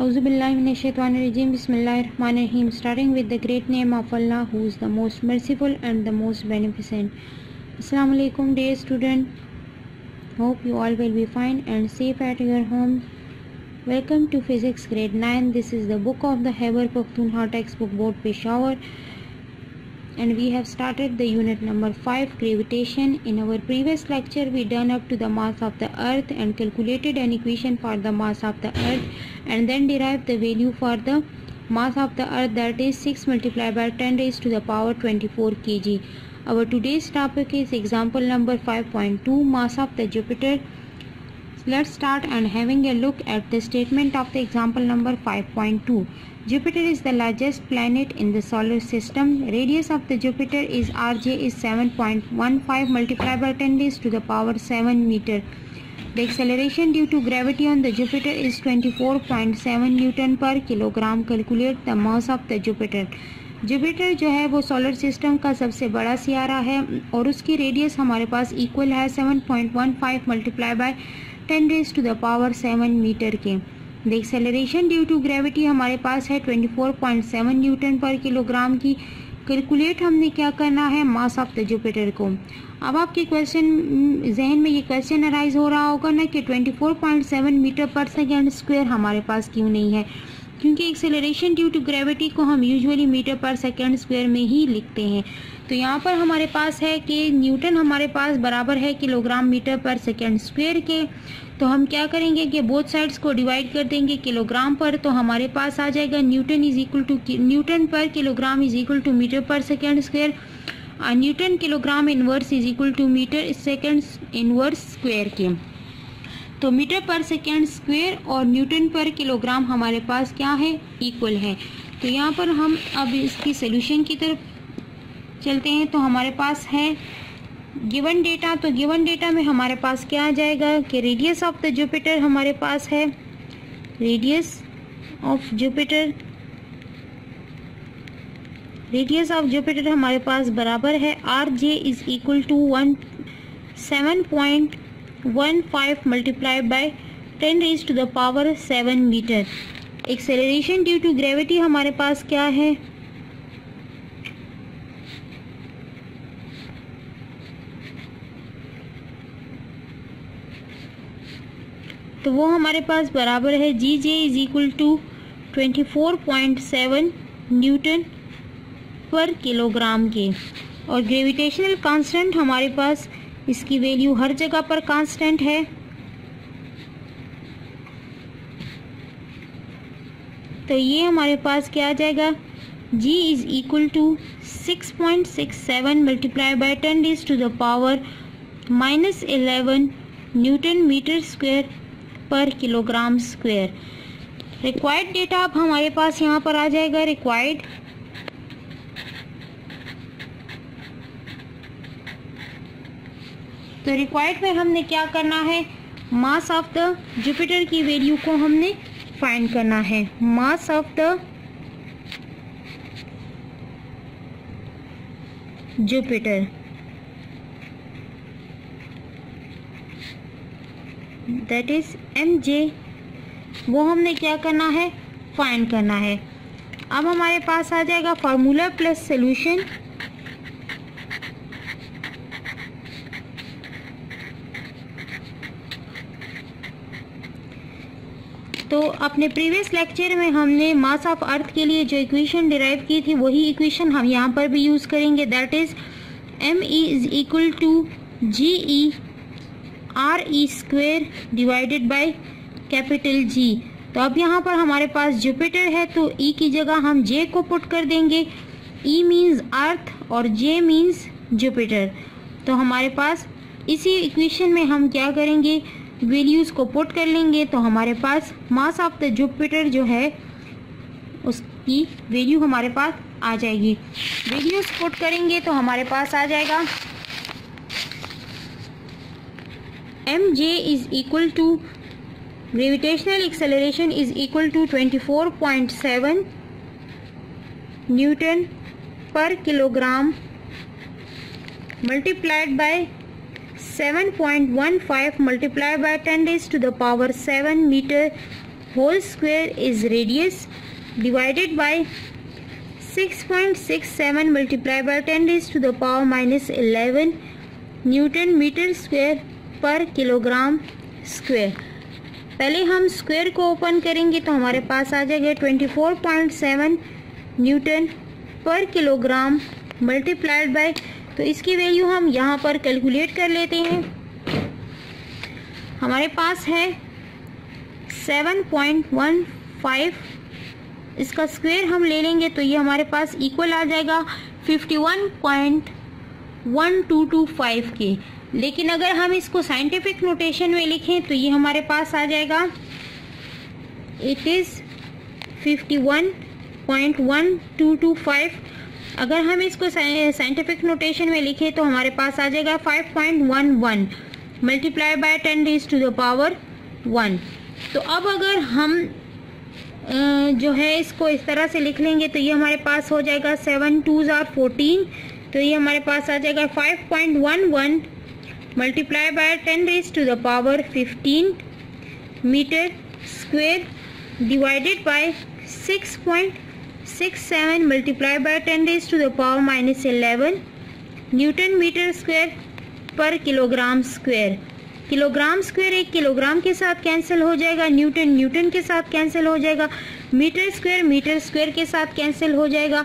Auzubillahiminash-shaytanir-rajim. Bismillahir-rahmanir-rahim. Starting with the great name of Allah, who is the most merciful and the most beneficent. Assalamu alaikum, dear student. Hope you all will be fine and safe at your home. Welcome to Physics Grade 9. This is the book of the Khyber Pakhtunkhwa textbook, Board Peshawar. And we have started the unit number 5, gravitation. In our previous lecture we done up to the mass of the earth and calculated an equation for the mass of the earth and then derived the value for the mass of the earth, that is 6 multiplied by 10 raised to the power 24 kg. Our today's topic is example number 5.2, mass of the Jupiter. Let's start and having a look at the statement of the example number 5.2. Jupiter is the largest planet in the solar system. Radius of the Jupiter is Rj is 7.15 multiplied by 10 raised to the power 7 meter. The acceleration due to gravity on the Jupiter is 24.7 Newton per kilogram. Calculate the mass of the Jupiter. Jupiter जो है वो solar system का सबसे बड़ा Sierra है और उसकी radius हमारे पास इक्वल है 7.15 multiply by 10 raise to the power 7 metre के. The acceleration due to gravity हमारे पास है 24.7 न्यूटन पर किलोग्राम की. कैलकुलेट हमने क्या करना है, मास ऑफ द जुपिटर को. अब आपके क्वेश्चन जहन में ये क्वेश्चन अराइज हो रहा होगा ना कि 24.7 मीटर पर सेकेंड स्क्वायर हमारे पास क्यों नहीं है, क्योंकि एक्सेलरेशन ड्यू टू ग्रेविटी को हम यूजुअली मीटर पर सेकेंड स्क्वायर में ही लिखते हैं. तो यहाँ पर हमारे पास है कि न्यूटन हमारे पास बराबर है किलोग्राम मीटर पर सेकेंड स्क्वायर के. तो हम क्या करेंगे कि बोथ साइड्स को डिवाइड कर देंगे किलोग्राम पर. तो हमारे पास आ जाएगा newton is equal to newton पर kilogram is equal to metre पर second square. Newton kilogram inverse is equal to metre second inverse square के. तो मीटर पर सेकेंड स्क्वायर और न्यूटन पर किलोग्राम हमारे पास क्या है, इक्वल है. तो यहाँ पर हम अब इसकी सोल्यूशन की तरफ चलते हैं. तो हमारे पास है गिवन डेटा. तो गिवन डेटा में हमारे पास क्या आ जाएगा कि रेडियस ऑफ द जुपिटर हमारे पास है, रेडियस ऑफ जुपिटर हमारे पास बराबर है Rj is equal to 7.15 multiply by 10 raise to the power 7 metre. Acceleration due to gravity हमारे पास क्या है, तो वो हमारे पास बराबर है Gj is equal to 24.7 newton पर किलोग्राम के. और ग्रेविटेशनल कांस्टेंट हमारे पास इसकी वैल्यू हर जगह पर कांस्टेंट है. तो ये हमारे पास क्या आ जाएगा, G is equal to 6.67 multiply by 10 raise to the power -11 newton metre square पर किलोग्राम स्क्वायर. रिक्वायर्ड डेटा अब हमारे पास यहाँ पर आ जाएगा. रिक्वायर्ड तो रिक्वायर्ड में हमने क्या करना है, मास ऑफ द जुपिटर की वैल्यू को हमने फाइंड करना है. मास of the Jupiter that is mj, वो हमने क्या करना है, फाइंड करना है. अब हमारे पास आ जाएगा फार्मूला प्लस सॉल्यूशन. तो अपने प्रीवियस लेक्चर में हमने मास ऑफ अर्थ के लिए जो इक्वेशन डिराइव की थी वही इक्वेशन हम यहाँ पर भी यूज़ करेंगे. That is me is equal to ge re square divided by capital G. तो अब यहाँ पर हमारे पास जुपिटर है तो E की जगह हम J को पुट कर देंगे. E मीन्स अर्थ और J मीन्स जुपिटर. तो हमारे पास इसी इक्वेशन में हम क्या करेंगे, वैल्यूज़ को पुट कर लेंगे. तो हमारे पास मास ऑफ द जुपिटर जो है उसकी वैल्यू हमारे पास आ जाएगी. वैल्यूज़ पुट करेंगे तो हमारे पास आ जाएगा mj is equal to gravitational acceleration is equal to 24.7 Newton per kilogram multiplied by 7.15 multiplied by 10 raised to the power 7 meter whole square is radius divided by 6.67 multiplied by 10 raised to the power minus 11 newton metre square पर kilogram square. पहले हम square को open करेंगे तो हमारे पास आ जाएगा 24.7 न्यूटन पर किलोग्राम मल्टीप्लाइड बाय, तो इसकी वैल्यू हम यहाँ पर कैलकुलेट कर लेते हैं। हमारे पास है 7.15, इसका स्क्वायर हम ले लेंगे तो ये हमारे पास इक्वल आ जाएगा 51.1225 के। लेकिन अगर हम इसको साइंटिफिक नोटेशन में लिखें तो ये हमारे पास आ जाएगा, इट इज़ 51.1225। अगर हम इसको साइंटिफिक नोटेशन में लिखें तो हमारे पास आ जाएगा 5.11 multiply by 10 raised to the power 1। तो अब अगर हम जो है इसको इस तरह से लिख लेंगे तो ये हमारे पास हो जाएगा 7 2s are 14, तो ये हमारे पास आ जाएगा 5.11 multiply by 10 raised to the power 15 metre square divided by 6.67 multiply by 10 raised to the power minus 11 newton metre square पर किलोग्राम स्क्वायर। किलोग्राम स्क्वायर एक किलोग्राम के साथ कैंसिल हो जाएगा, न्यूटन न्यूटन के साथ कैंसिल हो जाएगा, मीटर स्क्वायर के साथ कैंसिल हो जाएगा,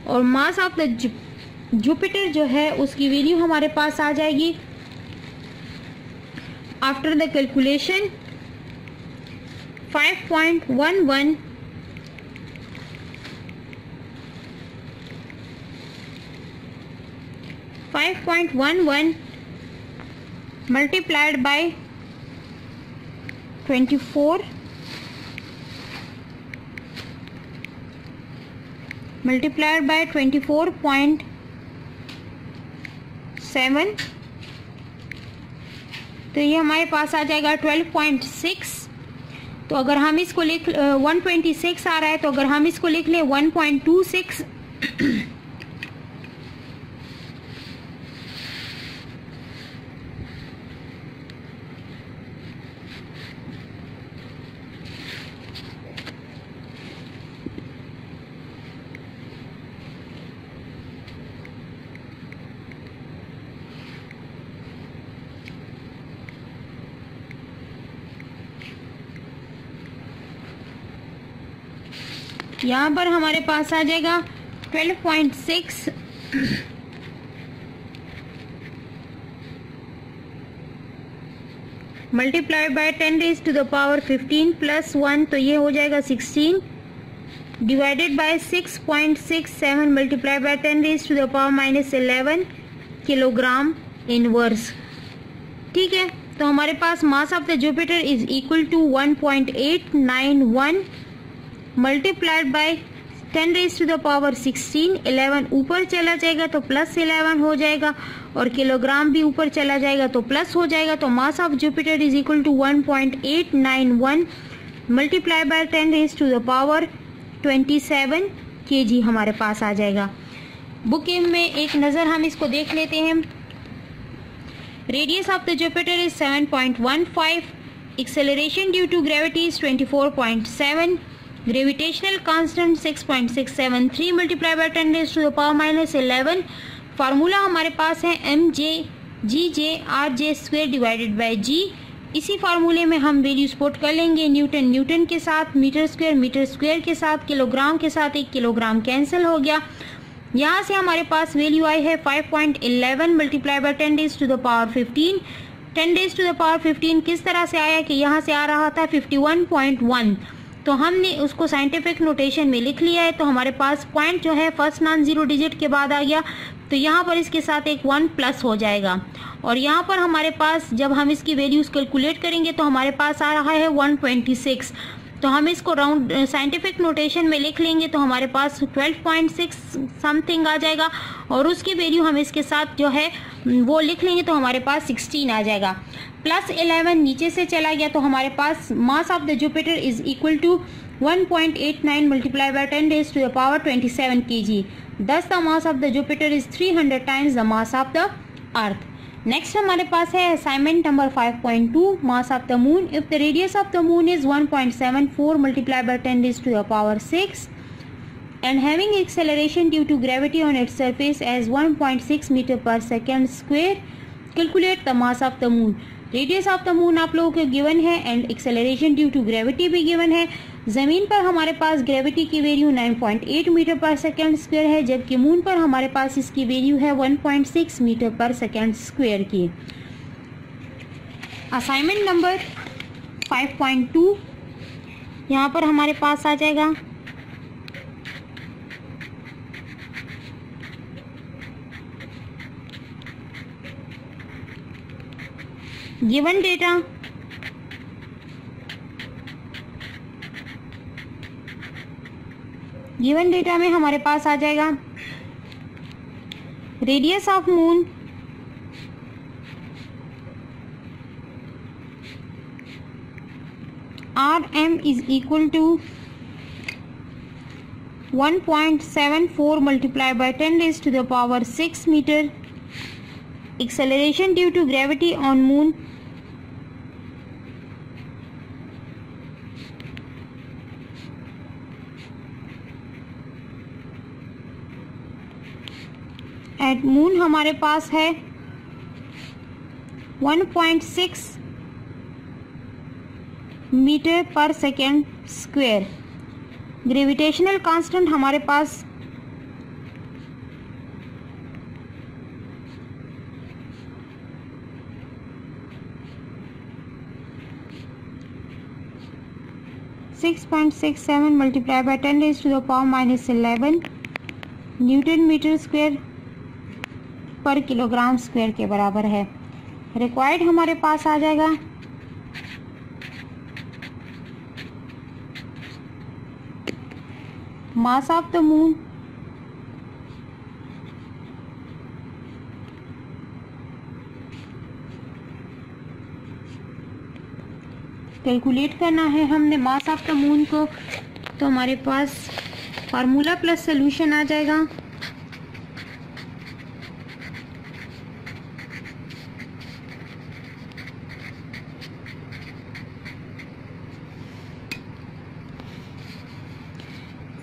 और मास ऑफ द जुपिटर जो है उसकी वैल्यू हमारे पास आ जाएगी after the calculation 5.11 multiplied by 24 multiplied by 24.7, तो ये हमारे पास आ जाएगा 12.6। तो अगर हम इसको लिख 126 आ रहा है, तो अगर हम इसको लिख लें 1.26 यहाँ पर हमारे पास आ जाएगा 12.6 multiplied by 10 raised to the power 15 plus 1, तो ये हो जाएगा 16 divided by 6.67 multiplied by 10 raised to the power minus 11 kilogram inverse. ठीक है, तो हमारे पास mass of the Jupiter is equal to 1.891 multiplied by 10 raised to the power 16। 11 ऊपर चला जाएगा तो प्लस 11 हो जाएगा, और किलोग्राम भी ऊपर चला जाएगा तो प्लस हो जाएगा। तो mass of Jupiter is equal to 1.891 multiply by 10 raised to the power 27 kg हमारे पास आ जाएगा। बुक में एक नज़र हम इसको देख लेते हैं। Radius of the Jupiter is 7.15, acceleration due to gravity is 24.7, gravitational constant 6.673 multiply by 10 raised to the power minus 11। Formula हमारे पास है mj/r/j² डिवाइडेड बाय g। इसी फार्मूले में हम वैल्यूज पुट कर लेंगे, न्यूटन न्यूटन के साथ, मीटर स्क्वायर के साथ, किलोग्राम के साथ 1 किलोग्राम कैंसिल हो गया। यहाँ से हमारे पास वैल्यू आई है 5.11 multiply by 10 raised to the power 15। 10 raised to the power 15 किस तरह से आया कि यहाँ से आ रहा था 51.1, तो हमने उसको साइंटिफिक नोटेशन में लिख लिया है। तो हमारे पास पॉइंट जो है फर्स्ट नॉन जीरो डिजिट के बाद आ गया, तो यहाँ पर इसके साथ एक 1 प्लस हो जाएगा, और यहाँ पर हमारे पास जब हम इसकी वैल्यूज कैलकुलेट करेंगे तो हमारे पास आ रहा है 126। तो हम इसको राउंड साइंटिफिक नोटेशन में लिख लेंगे तो हमारे पास 12.6 समथिंग आ जाएगा, और उसकी वैल्यू हम इसके साथ जो है वो लिख लेंगे तो हमारे पास 16 आ जाएगा। प्लस 11 नीचे से चला गया, तो हमारे पास mass of the Jupiter is equal to 1.89 multiply by 10 raised to the power 27 kg। Thus the mass of the Jupiter is 300 times the mass of the Earth। Next हमारे पास है assignment number 5.2 mass of the moon. If the radius of the moon is 1.74 multiply by 10 raised to the power 6 and having acceleration due to gravity on its surface as 1.6 meter per second square, calculate the mass of the moon। Radius of the moon आप लोगों को given है and acceleration due to gravity भी given है। जमीन पर हमारे पास ग्रेविटी की वैल्यू 9.8 मीटर पर सेकेंड स्क्वायर है, जबकि मून पर हमारे पास इसकी वैल्यू है 1.6 मीटर पर सेकेंड स्क्वायर की। असाइनमेंट नंबर 5.2 यहाँ पर हमारे पास आ जाएगा। गिवन डेटा में हमारे पास आ जाएगा radius of moon RM is equal to 1.74 multiply by 10 raised to the power 6 metre. Acceleration due to gravity on moon at moon हमारे पास है 1.6 मीटर पर सेकेंड स्क्वायर। ग्रेविटेशनल कांस्टेंट हमारे पास 6.67 multiply by 10 raised to the power -11 newton metre square पर kilogram square के बराबर है। रिक्वायर्ड हमारे पास आ जाएगा mass of the moon calculate करना है हमने मास ऑफ द मून को, तो हमारे पास फार्मूला प्लस सॉल्यूशन आ जाएगा।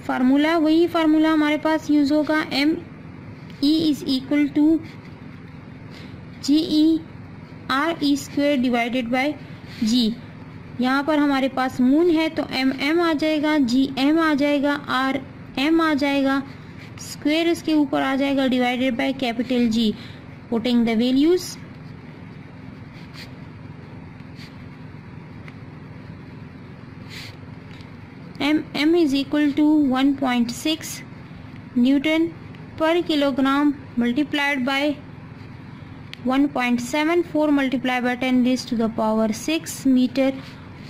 फार्मूला वही फार्मूला हमारे पास यूज होगा, ME is equal to GE/RE² divided by G। यहाँ पर हमारे पास मून है तो MM आ जाएगा, GM आ जाएगा, RM आ जाएगा, स्क्वायर इसके ऊपर आ जाएगा divided by capital G। Putting the values MM is equal to 1.6 newton पर kilogram multiplied by 1.74 multiply by 10 raised to the power 6 metre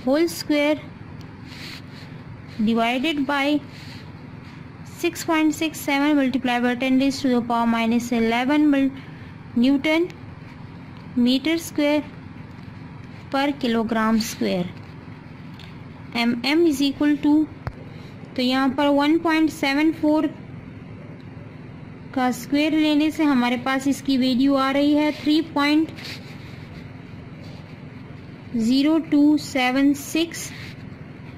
whole square divided by 6.67 multiply by 10 raised to the power -11 newton metre square पर kilogram square. MM is equal to, तो यहाँ पर 1.74 का square लेने से हमारे पास इसकी वैल्यू आ रही है 3.0276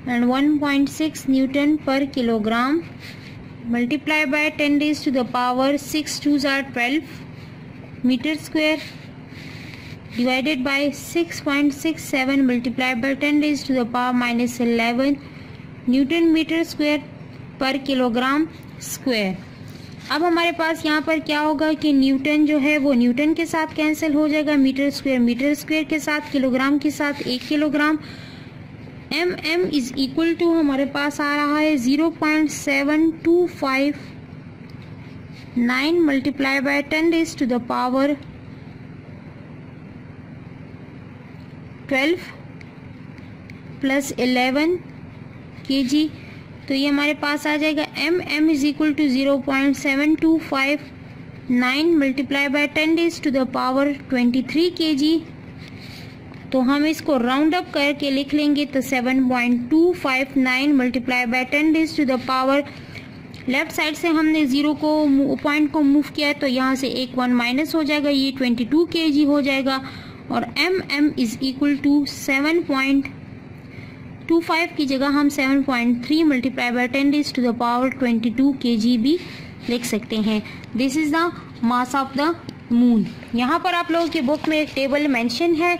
एंड 1.6 न्यूटन पर kilogram multiply by 10 raised to the power 6 2s are 12 metre square divided by 6.67 multiply by 10 raised to the power -11 newton metre square पर किलोग्राम स्क्वायर। अब हमारे पास यहाँ पर क्या होगा कि न्यूटन जो है वो न्यूटन के साथ कैंसिल हो जाएगा, मीटर स्क्वायर के साथ, किलोग्राम के साथ 1 kilogram. MM is equal to हमारे पास आ रहा है 0.7259 multiply by 10 raised to the power 12 plus 11 kg। तो ये हमारे पास आ जाएगा MM is equal to 0.7259 multiply by 10 raised to the power 23 kg। तो हम इसको राउंड अप करके लिख लेंगे तो 7.259 multiply by 10 raised to the power left side से हमने ज़ीरो को पॉइंट को मूव किया है तो यहाँ से एक 1 माइनस हो जाएगा, ये 22 kg हो जाएगा। और mm इज इक्वल टू 7.25 की जगह हम 7.3 मल्टीप्लाई बाय 10⁻22 kg भी लिख सकते हैं। This is the mass of the moon. यहाँ पर आप लोगों की बुक में एक टेबल मेंशन है,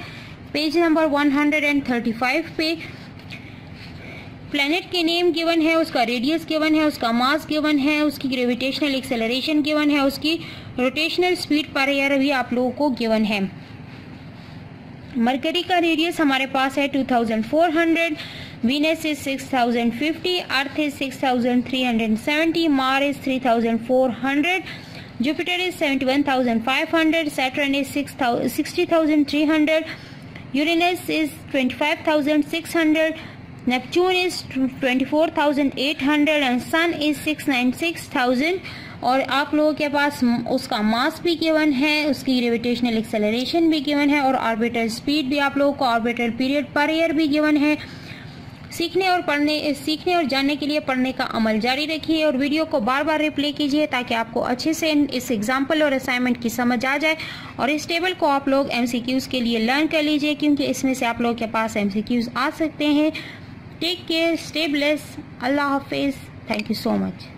पेज नंबर 135 पे प्लैनेट के नेम गिवन है, उसका रेडियस गिवन है, उसका मास गिवन है, उसकी ग्रेविटेशनल एक्सेलरेशन गिवन है, उसकी रोटेशनल स्पीड पर ईयर भी आप लोगों को गिवन है। मरकरी का रेडियस हमारे पास है 2400, Venus is 6050, earth is 6370, Mars is 3400, Jupiter is 71500, Saturn is 60300, Uranus is 25600, Neptune is 24800 and sun is 696000। और आप लोगों के पास उसका मास भी गिवन है, उसकी ग्रेविटेशनल एक्सेलरेशन भी गिवन है और ऑर्बिटल स्पीड भी आप लोगों को, ऑर्बिटल पीरियड पर ईयर भी गिवन है। सीखने और जानने के लिए पढ़ने का अमल जारी रखिए और वीडियो को बार बार रिप्ले कीजिए ताकि आपको अच्छे से इस एग्जाम्पल और असाइनमेंट की समझ आ जाए। और इस टेबल को आप लोग MCQs के लिए लर्न कर लीजिए क्योंकि इसमें से आप लोगों के पास MCQs आ सकते हैं। टेक केयर, स्टे ब्लेस्ड, अल्लाह हाफिज़, थैंक यू सो मच।